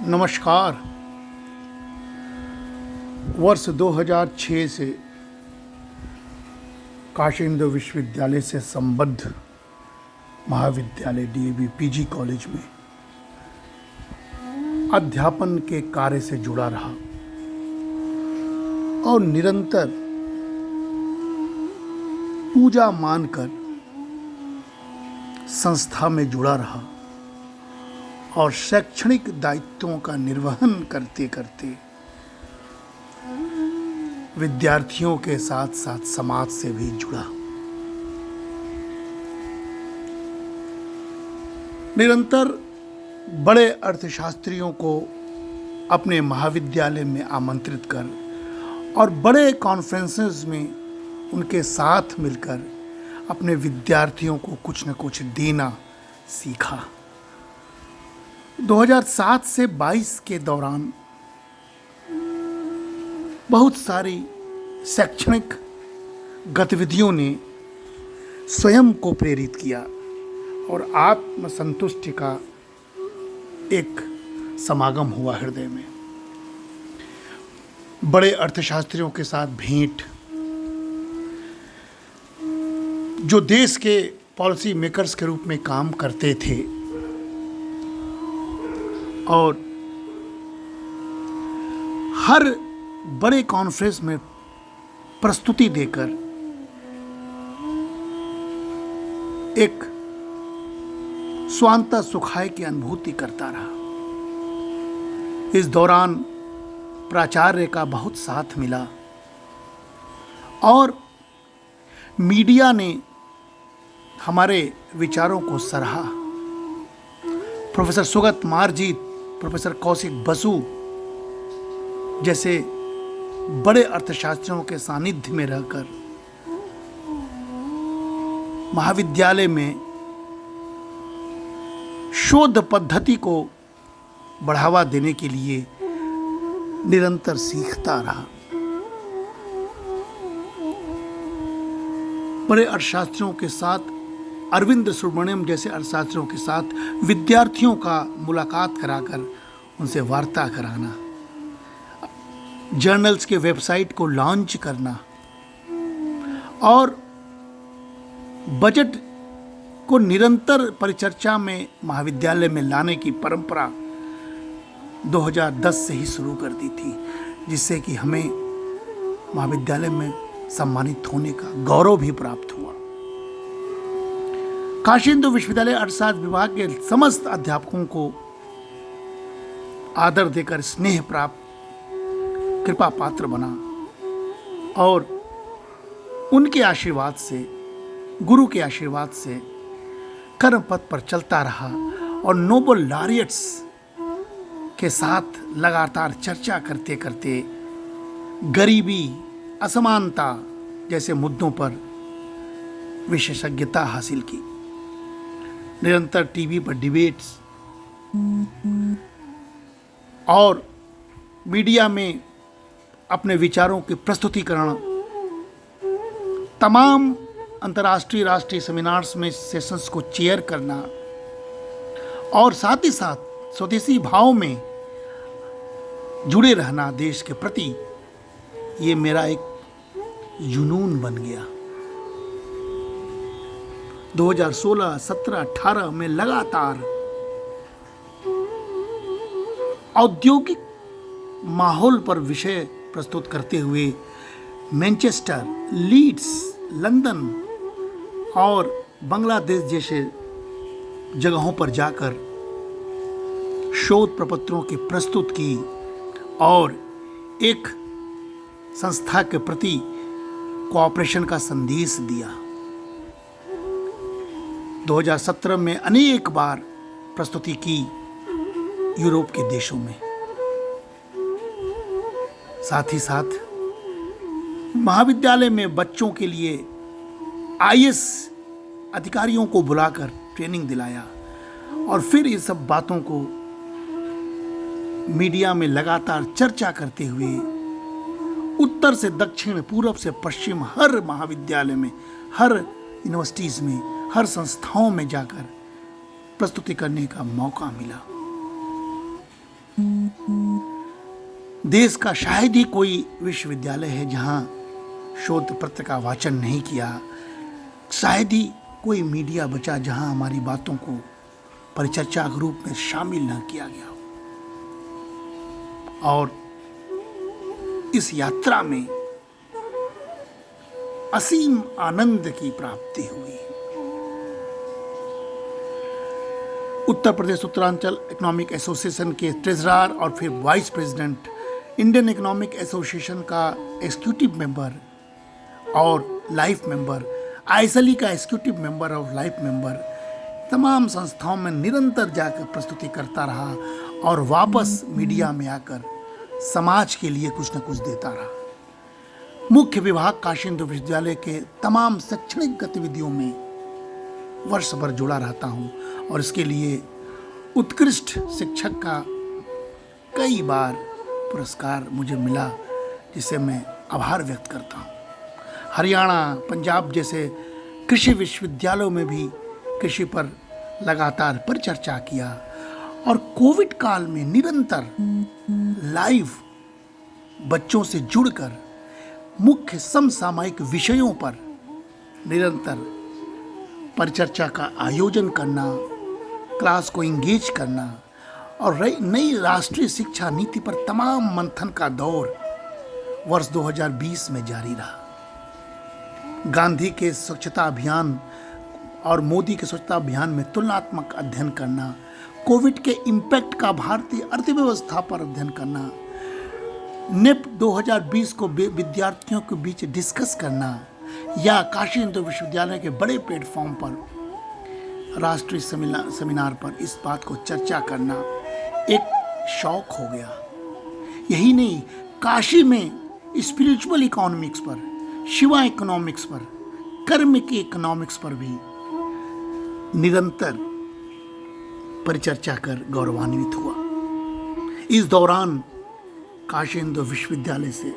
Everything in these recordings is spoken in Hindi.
नमस्कार। वर्ष 2006 से काशी हिंदू विश्वविद्यालय से संबद्ध महाविद्यालय डीएवी पीजी कॉलेज में अध्यापन के कार्य से जुड़ा रहा और निरंतर पूजा मानकर संस्था में जुड़ा रहा और शैक्षणिक दायित्वों का निर्वहन करते करते विद्यार्थियों के साथ साथ समाज से भी जुड़ा। निरंतर बड़े अर्थशास्त्रियों को अपने महाविद्यालय में आमंत्रित कर और बड़े कॉन्फ्रेंसेस में उनके साथ मिलकर अपने विद्यार्थियों को कुछ न कुछ देना सीखा। 2007 से 22 के दौरान बहुत सारी शैक्षणिक गतिविधियों ने स्वयं को प्रेरित किया और आत्मसंतुष्टि का एक समागम हुआ हृदय में। बड़े अर्थशास्त्रियों के साथ भेंट, जो देश के पॉलिसी मेकर्स के रूप में काम करते थे और हर बड़े कॉन्फ्रेंस में प्रस्तुति देकर एक स्वांतः सुखाय की अनुभूति करता रहा। इस दौरान प्राचार्य का बहुत साथ मिला और मीडिया ने हमारे विचारों को सराहा। प्रोफेसर सुगत मारजीत, प्रोफेसर कौशिक बसु जैसे बड़े अर्थशास्त्रियों के सानिध्य में रहकर महाविद्यालय में शोध पद्धति को बढ़ावा देने के लिए निरंतर सीखता रहा। बड़े अर्थशास्त्रियों के साथ, अरविंद सुब्रमण्यम जैसे अर्थशास्त्रियों के साथ विद्यार्थियों का मुलाकात कराकर उनसे वार्ता कराना, जर्नल्स के वेबसाइट को लॉन्च करना और बजट को निरंतर परिचर्चा में महाविद्यालय में लाने की परंपरा 2010 से ही शुरू कर दी थी, जिससे कि हमें महाविद्यालय में सम्मानित होने का गौरव भी प्राप्त हुआ। काशी हिंदू विश्वविद्यालय अर्थशास्त्र विभाग के समस्त अध्यापकों को आदर देकर स्नेह प्राप्त कृपा पात्र बना और उनके आशीर्वाद से, गुरु के आशीर्वाद से कर्म पथ पर चलता रहा और नोबल लॉरिएट्स के साथ लगातार चर्चा करते करते गरीबी, असमानता जैसे मुद्दों पर विशेषज्ञता हासिल की। निरंतर टीवी पर डिबेट्स और मीडिया में अपने विचारों की प्रस्तुतिकरण, तमाम अंतर्राष्ट्रीय राष्ट्रीय सेमिनार्स में सेशंस को चेयर करना और साथ ही साथ स्वदेशी भाव में जुड़े रहना देश के प्रति, ये मेरा एक जुनून बन गया। 2016, 17, 18 में लगातार औद्योगिक माहौल पर विषय प्रस्तुत करते हुए मैनचेस्टर, लीड्स, लंदन और बांग्लादेश जैसे जगहों पर जाकर शोध प्रपत्रों की प्रस्तुत की और एक संस्था के प्रति कोऑपरेशन का संदेश दिया। 2017 में अनेक बार प्रस्तुति की यूरोप के देशों में। साथ ही साथ महाविद्यालय में बच्चों के लिए आईएएस अधिकारियों को बुलाकर ट्रेनिंग दिलाया और फिर इन सब बातों को मीडिया में लगातार चर्चा करते हुए उत्तर से दक्षिण, पूरब से पश्चिम हर महाविद्यालय में, हर यूनिवर्सिटीज़ में, हर संस्थाओं में जाकर प्रस्तुति करने का मौका मिला। देश का शायद ही कोई विश्वविद्यालय है जहां शोध पत्र का वाचन नहीं किया, शायद ही कोई मीडिया बचा जहां हमारी बातों को परिचर्चा के रूप में शामिल न किया गया हो। और इस यात्रा में असीम आनंद की प्राप्ति हुई। उत्तर प्रदेश उत्तरांचल इकोनॉमिक एसोसिएशन के ट्रेजरर और फिर vice president, Indian economic association का एग्जीक्यूटिव मेंबर और लाइफ मेंबर, आईएसएलई का एग्जीक्यूटिव मेंबर और लाइफ मेंबर, तमाम संस्थाओं में निरंतर जाकर प्रस्तुति करता रहा और वापस मीडिया में आकर समाज के लिए कुछ न कुछ देता रहा। मुख्य विभाग काशी हिंदू विश्वविद्यालय के तमाम शैक्षणिक गतिविधियों में वर्ष भर जुड़ा रहता हूँ और इसके लिए उत्कृष्ट शिक्षक का कई बार पुरस्कार मुझे मिला, जिसे मैं आभार व्यक्त करता हूँ। हरियाणा, पंजाब जैसे कृषि विश्वविद्यालयों में भी कृषि पर लगातार परिचर्चा किया और कोविड काल में निरंतर लाइव बच्चों से जुड़कर मुख्य समसामयिक विषयों पर निरंतर परिचर्चा का आयोजन करना, क्लास को इंगेज करना और नई राष्ट्रीय शिक्षा नीति पर तमाम मंथन का दौर वर्ष 2020 में जारी रहा। गांधी के स्वच्छता अभियान और मोदी के स्वच्छता अभियान में तुलनात्मक अध्ययन करना, कोविड के इम्पैक्ट का भारतीय अर्थव्यवस्था पर अध्ययन करना, नेप 2020 को विद्यार्थियों के बीच डिस्कस करना या काशी हिंदू विश्वविद्यालय के बड़े प्लेटफॉर्म पर राष्ट्रीय सेमिनार पर इस बात को चर्चा करना एक शौक हो गया। यही नहीं, काशी में स्पिरिचुअल इकोनॉमिक्स पर, शिवा इकोनॉमिक्स पर, कर्म के इकोनॉमिक्स पर भी निरंतर परिचर्चा कर गौरवान्वित हुआ। इस दौरान काशी हिंदू विश्वविद्यालय से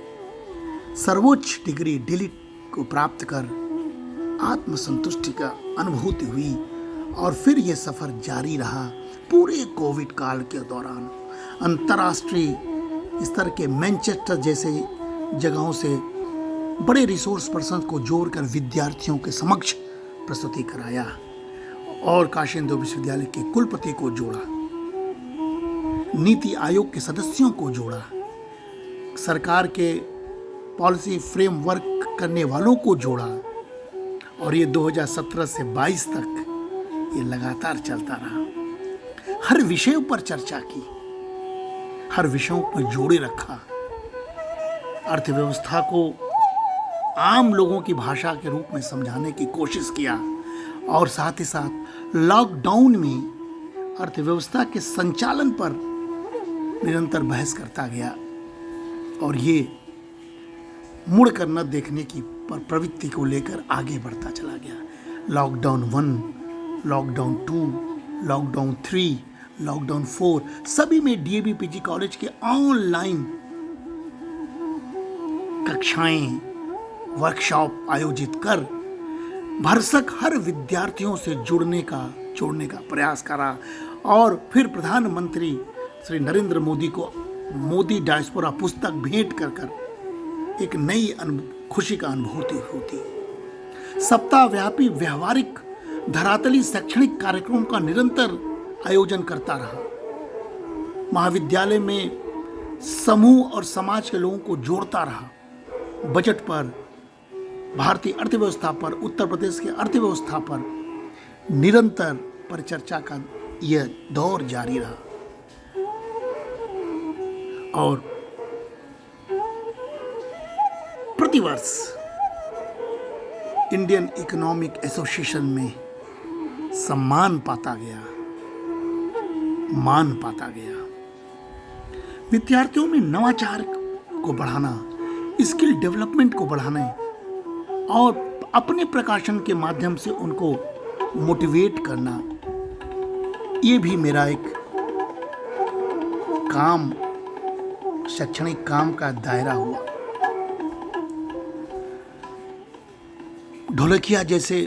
सर्वोच्च डिग्री डीलिट को प्राप्त कर आत्मसंतुष्टि का अनुभूति हुई और फिर यह सफर जारी रहा पूरे कोविड काल के दौरान। अंतर्राष्ट्रीय स्तर के मैनचेस्टर जैसे जगहों से बड़े रिसोर्स पर्सन को जोड़कर विद्यार्थियों के समक्ष प्रस्तुति कराया और काशी हिंदू विश्वविद्यालय के कुलपति को जोड़ा, नीति आयोग के सदस्यों को जोड़ा, सरकार के पॉलिसी फ्रेमवर्क करने वालों को जोड़ा और ये 2017 से 22 तक ये लगातार चलता रहा। हर विषय पर चर्चा की, हर विषयों पर जोड़े रखा, अर्थव्यवस्था को आम लोगों की भाषा के रूप में समझाने की कोशिश किया और साथ ही साथ लॉकडाउन में अर्थव्यवस्था के संचालन पर निरंतर बहस करता गया और ये मुड़ कर न देखने की प्रवृत्ति को लेकर आगे बढ़ता चला गया। लॉकडाउन 1, लॉकडाउन 2, लॉकडाउन 3, लॉकडाउन 4 सभी में डीएवी पीजी कॉलेज के ऑनलाइन कक्षाएं, वर्कशॉप आयोजित कर भरसक हर विद्यार्थियों से जोड़ने का प्रयास करा और फिर प्रधानमंत्री श्री नरेंद्र मोदी को मोदी डायस्पोरा पुस्तक भेंट कर एक नई खुशी का अनुभूति होती। सप्ताहव्यापी व्यवहारिक धरातली शैक्षणिक कार्यक्रमों का निरंतर आयोजन करता रहा। महाविद्यालय में समूह और समाज के लोगों को जोड़ता रहा। बजट पर, भारतीय अर्थव्यवस्था पर, उत्तर प्रदेश की अर्थव्यवस्था पर निरंतर परिचर्चा का यह दौर जारी रहा और प्रतिवर्ष इंडियन इकोनॉमिक एसोसिएशन में सम्मान पाता गया, मान पाता गया। विद्यार्थियों में नवाचार को बढ़ाना, स्किल डेवलपमेंट को बढ़ाने और अपने प्रकाशन के माध्यम से उनको मोटिवेट करना, ये भी मेरा एक काम, शैक्षणिक काम का दायरा हुआ। ढोलकिया जैसे,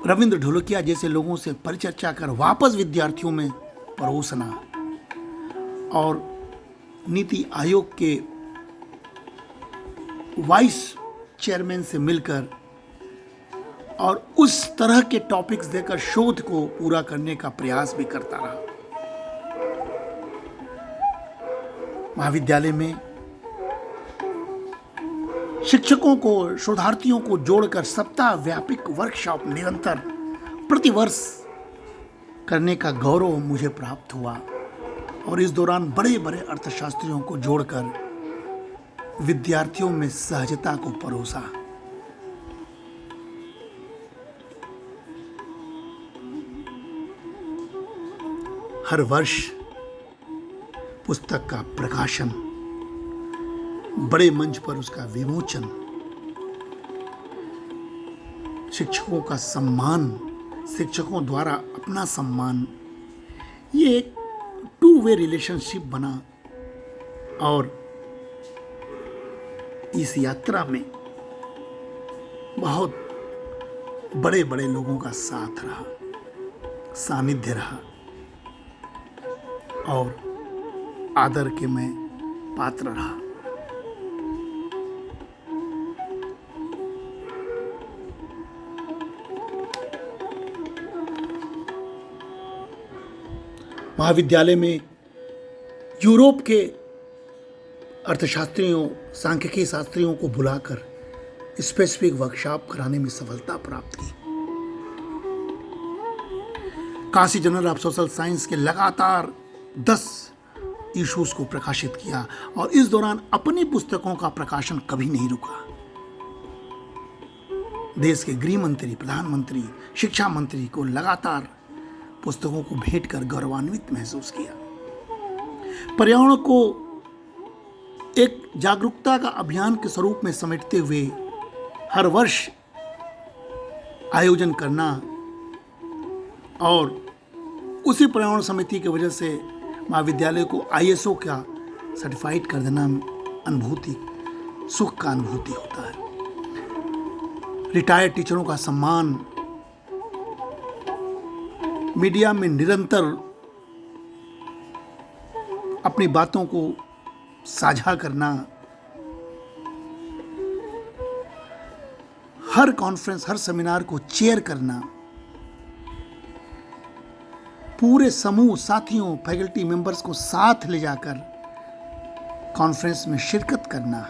रविंद्र ढोलकिया जैसे लोगों से परिचर्चा कर वापस विद्यार्थियों में परोसना और नीति आयोग के वाइस चेयरमैन से मिलकर और उस तरह के टॉपिक्स देकर शोध को पूरा करने का प्रयास भी करता रहा। महाविद्यालय में शिक्षकों को, शोधार्थियों को जोड़कर सप्ताह व्यापक वर्कशॉप निरंतर प्रतिवर्ष करने का गौरव मुझे प्राप्त हुआ और इस दौरान बड़े बड़े अर्थशास्त्रियों को जोड़कर विद्यार्थियों में सहजता को परोसा। हर वर्ष पुस्तक का प्रकाशन, बड़े मंच पर उसका विमोचन, शिक्षकों का सम्मान, शिक्षकों द्वारा अपना सम्मान, ये एक टू वे रिलेशनशिप बना और इस यात्रा में बहुत बड़े बड़े लोगों का साथ रहा, सानिध्य रहा और आदर के मैं पात्र रहा। महाविद्यालय में यूरोप के अर्थशास्त्रियों, सांख्यिकी शास्त्रियों को बुलाकर स्पेसिफिक वर्कशॉप कराने में सफलता प्राप्त की। Kashi journal of social science के लगातार 10 इशूज को प्रकाशित किया और इस दौरान अपनी पुस्तकों का प्रकाशन कभी नहीं रुका। देश के गृह मंत्री, प्रधानमंत्री, शिक्षा मंत्री को लगातार पुस्तकों को भेंट कर गौरवान्वित महसूस किया। पर्यावरण को एक जागरूकता का अभियान के स्वरूप में समेटते हुए हर वर्ष आयोजन करना और उसी पर्यावरण समिति की वजह से महाविद्यालय को ISO का सर्टिफाइड कर देना अनुभूति, सुख का अनुभूति होता है। रिटायर्ड टीचरों का सम्मान, मीडिया में निरंतर अपनी बातों को साझा करना, हर कॉन्फ्रेंस, हर सेमिनार को चेयर करना, पूरे समूह साथियों, फैकल्टी मेंबर्स को साथ ले जाकर कॉन्फ्रेंस में शिरकत करना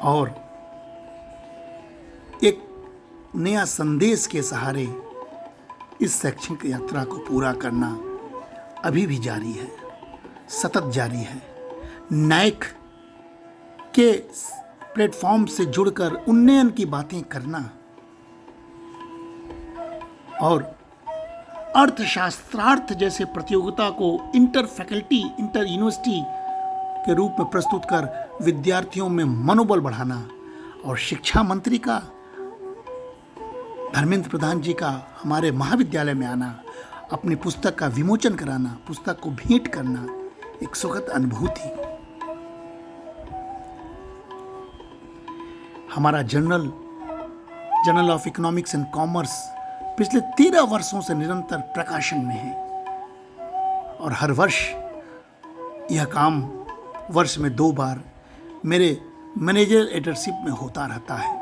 और एक नया संदेश के सहारे इस शैक्षणिक यात्रा को पूरा करना अभी भी जारी है, सतत जारी है। NAAC के प्लेटफॉर्म से जुड़कर उन्नयन की बातें करना और अर्थशास्त्रार्थ जैसे प्रतियोगिता को इंटर फैकल्टी, इंटर यूनिवर्सिटी के रूप में प्रस्तुत कर विद्यार्थियों में मनोबल बढ़ाना और शिक्षा मंत्री का, धर्मेंद्र प्रधान जी का हमारे महाविद्यालय में आना, अपनी पुस्तक का विमोचन कराना, पुस्तक को भेंट करना एक सुखद अनुभूति। हमारा journal of economics and commerce पिछले 13 वर्षों से निरंतर प्रकाशन में है और हर वर्ष यह काम वर्ष में 2 बार मेरे मैनेजर एडिटरशिप में होता रहता है।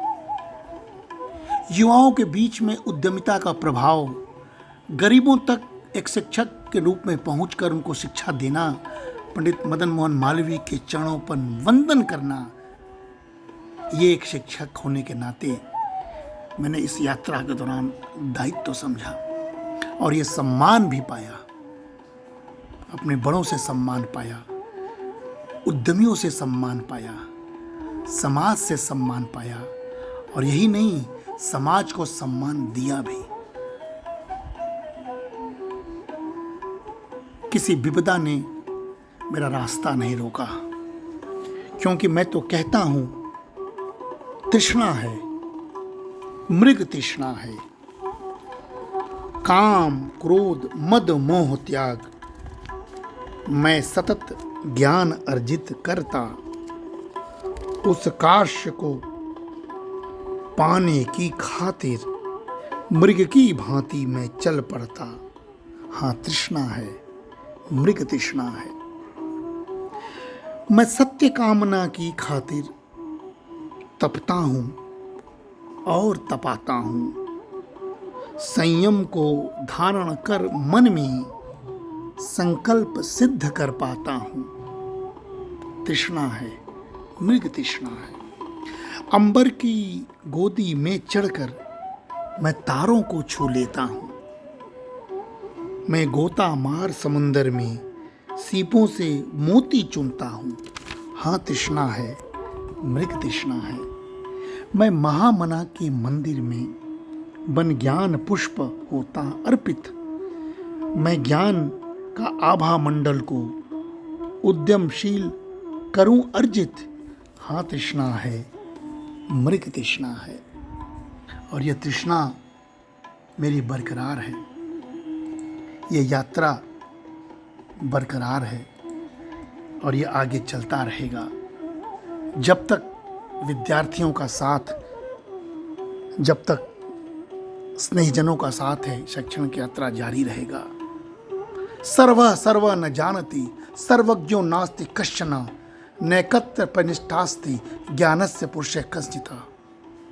युवाओं के बीच में उद्यमिता का प्रभाव, गरीबों तक एक शिक्षक के रूप में पहुंचकर उनको शिक्षा देना, पंडित मदन मोहन मालवीय के चरणों पर वंदन करना, ये एक शिक्षक होने के नाते मैंने इस यात्रा के दौरान दायित्व समझा और ये सम्मान भी पाया। अपने बड़ों से सम्मान पाया, उद्यमियों से सम्मान पाया, समाज से सम्मान पाया और यही नहीं, समाज को सम्मान दिया भी। किसी विपदा ने मेरा रास्ता नहीं रोका, क्योंकि मैं तो कहता हूं तृष्णा है, मृग तृष्णा है, काम, क्रोध, मद, मोह त्याग, मैं सतत ज्ञान अर्जित करता, उस काश्य को पाने की खातिर मृग की भांति मैं चल पड़ता। हाँ, तृष्णा है, मृग तृष्णा है। मैं सत्य कामना की खातिर तपता हूँ और तपाता हूँ, संयम को धारण कर मन में संकल्प सिद्ध कर पाता हूँ। तृष्णा है, मृग तृष्णा है। अंबर की गोदी में चढ़कर मैं तारों को छू लेता हूँ। मैं गोता मार समुंदर में सीपों से मोती चुनता हूँ। हाँ, तृष्णा है, मृग तृष्णा है। मैं महामना के मंदिर में बन ज्ञान पुष्प होता अर्पित। मैं ज्ञान का आभा मंडल को उद्यमशील करूं अर्जित। हाँ, तृष्णा है, मृग तृष्णा है। और यह तृष्णा मेरी बरकरार है, ये यात्रा बरकरार है और ये आगे चलता रहेगा जब तक विद्यार्थियों का साथ, जब तक स्नेहजनों का साथ है। शैक्षणिक यात्रा जारी रहेगा। सर्व न जानति सर्वज्ञो नास्ति कश्चन नैकत्र पनिष्ठास्ति ज्ञानस्य पुरुषः कश्चित्।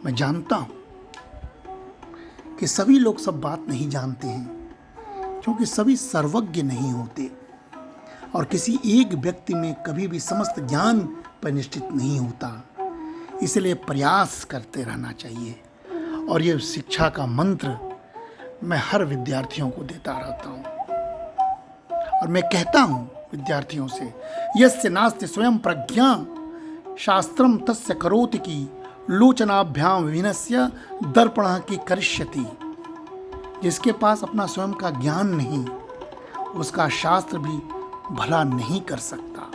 मैं जानता हूँ कि सभी लोग सब बात नहीं जानते हैं, क्योंकि सभी सर्वज्ञ नहीं होते और किसी एक व्यक्ति में कभी भी समस्त ज्ञान परिनिष्ठित नहीं होता। इसलिए प्रयास करते रहना चाहिए और ये शिक्षा का मंत्र मैं हर विद्यार्थियों को देता रहता हूँ। और मैं कहता हूँ विद्यार्थियों से, यस्य नास्ति स्वयं प्रज्ञा शास्त्रम तस्य करोति की लोचनाभ्याम विभिन्नस्य दर्पणः की करिष्यति। जिसके पास अपना स्वयं का ज्ञान नहीं, उसका शास्त्र भी भला नहीं कर सकता।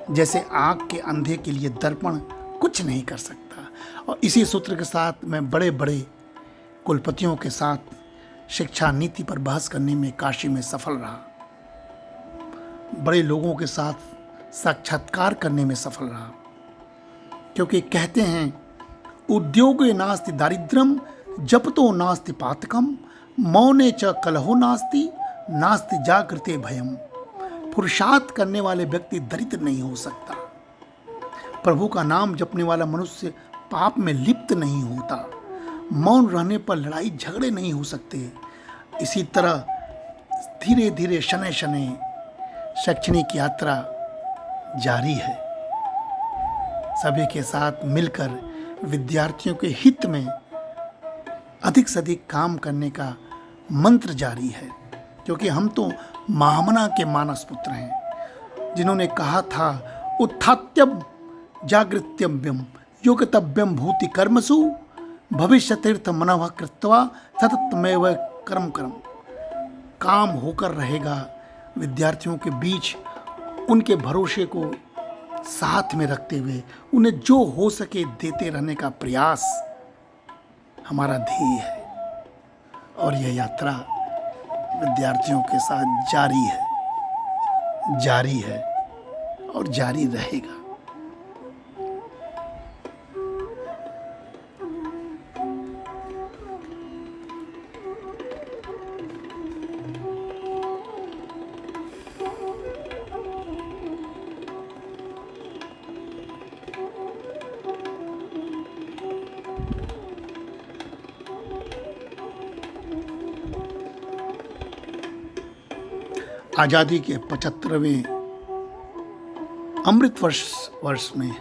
जैसे आँख के अंधे के लिए दर्पण कुछ नहीं कर सकता। और इसी सूत्र के साथ मैं बड़े बड़े कुलपतियों के साथ शिक्षा नीति पर बहस करने में काशी में सफल रहा। बड़े लोगों के साथ साक्षात्कार करने में सफल रहा, क्योंकि कहते हैं उद्योगे नास्ति दारिद्र्यम जपतो नास्ति पातकम मौने च कलहो नास्ति नास्ति जागृते भयम। पुरुषार्थ करने वाले व्यक्ति दरिद्र नहीं हो सकता। प्रभु का नाम जपने वाला मनुष्य पाप में लिप्त नहीं होता। मौन रहने पर लड़ाई झगड़े नहीं हो सकते। इसी तरह धीरे धीरे शनै शनै शैक्षणिक यात्रा जारी है। सभी के साथ मिलकर विद्यार्थियों के हित में अधिक से अधिक काम करने का मंत्र जारी है, क्योंकि हम तो महामना के मानस पुत्र हैं, जिन्होंने कहा था उत्थात्यम जागृत्यम्यम योगतव्यम भूति कर्मसु भविष्य तीर्थ मनः कृत्वा सततमेव कर्म कर्म। काम होकर रहेगा। विद्यार्थियों के बीच उनके भरोसे को साथ में रखते हुए उन्हें जो हो सके देते रहने का प्रयास हमारा ध्येय है। और यह यात्रा विद्यार्थियों के साथ जारी है और जारी रहेगा। आज़ादी के 75वें अमृत वर्ष में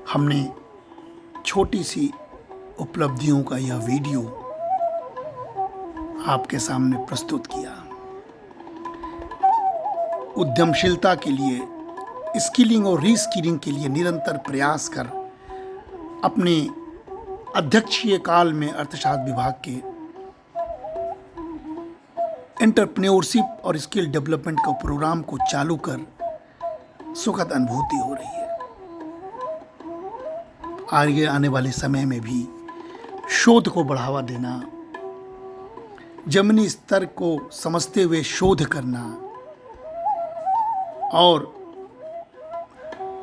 हमने छोटी सी उपलब्धियों का यह वीडियो आपके सामने प्रस्तुत किया। उद्यमशीलता के लिए, स्किलिंग और रीस्किलिंग के लिए निरंतर प्रयास कर अपने अध्यक्षीय काल में अर्थशास्त्र विभाग के एंटरप्रेन्योरशिप और स्किल डेवलपमेंट का प्रोग्राम को चालू कर सुखद अनुभूति हो रही है। आगे आने वाले समय में भी शोध को बढ़ावा देना, जमीनी स्तर को समझते हुए शोध करना और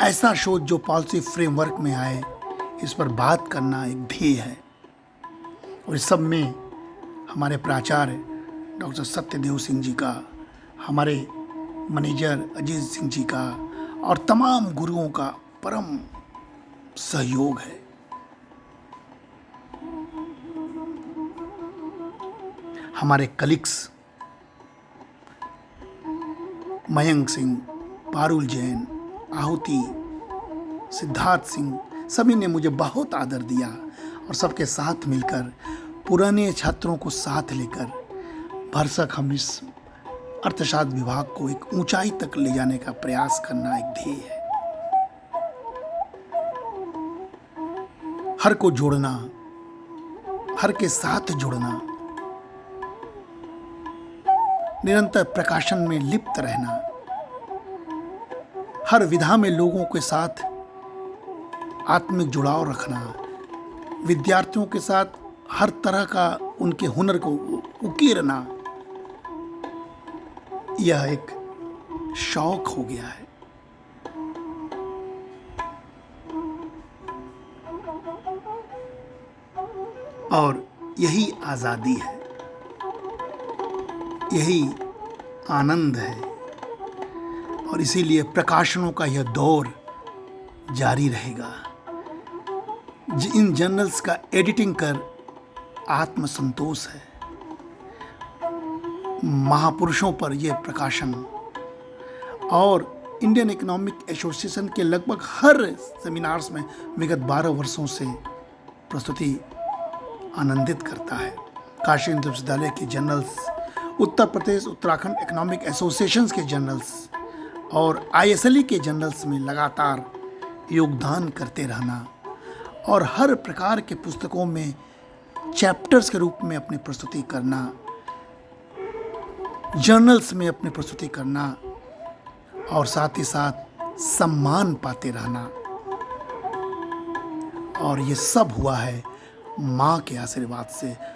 ऐसा शोध जो पॉलिसी फ्रेमवर्क में आए, इस पर बात करना एक ध्येय है। और इस सब में हमारे प्राचार्य डॉक्टर सत्यदेव सिंह जी का, हमारे मैनेजर अजीत सिंह जी का और तमाम गुरुओं का परम सहयोग है। हमारे कलीग्स मयंक सिंह, पारुल जैन, आहुति, सिद्धार्थ सिंह, सभी ने मुझे बहुत आदर दिया और सबके साथ मिलकर पुराने छात्रों को साथ लेकर भरसक हम इस अर्थशास्त्र विभाग को एक ऊंचाई तक ले जाने का प्रयास करना एक ध्येय है। हर को जोड़ना, हर के साथ जुड़ना, निरंतर प्रकाशन में लिप्त रहना, हर विधा में लोगों के साथ आत्मिक जुड़ाव रखना, विद्यार्थियों के साथ हर तरह का उनके हुनर को उकेरना, यह एक शौक हो गया है। और यही आजादी है, यही आनंद है। और इसीलिए प्रकाशनों का यह दौर जारी रहेगा। इन जर्नल्स का एडिटिंग कर आत्मसंतोष है। महापुरुषों पर यह प्रकाशन और इंडियन इकोनॉमिक एसोसिएशन के लगभग हर सेमिनार्स में विगत 12 वर्षों से प्रस्तुति आनंदित करता है। काशी हिंदू विश्वविद्यालय के journals, Uttar Pradesh Uttarakhand economic associations के जर्नल्स और ISLE के जर्नल्स में लगातार योगदान करते रहना और हर प्रकार के पुस्तकों में चैप्टर्स के रूप में अपनी प्रस्तुति करना, जर्नल्स में अपनी प्रस्तुति करना और साथ ही साथ सम्मान पाते रहना। और ये सब हुआ है माँ के आशीर्वाद से।